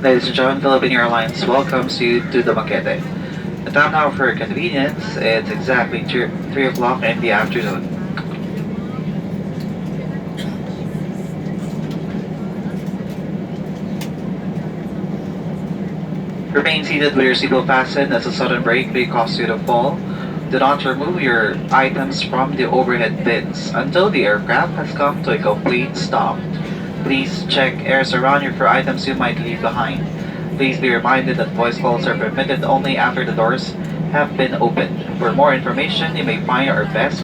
Ladies and gentlemen, Philippine Airlines welcomes you to Dumaguete. The time now for convenience, it's exactly 3 o'clock in the afternoon. Remain seated with your seatbelt fastened as a sudden brake may cause you to fall. Do not remove your items from the overhead bins until the aircraft has come to a complete stop. Please check airs around you for items you might leave behind. Please be reminded that voice calls are permitted only after the doors have been opened. For more information, you may find our best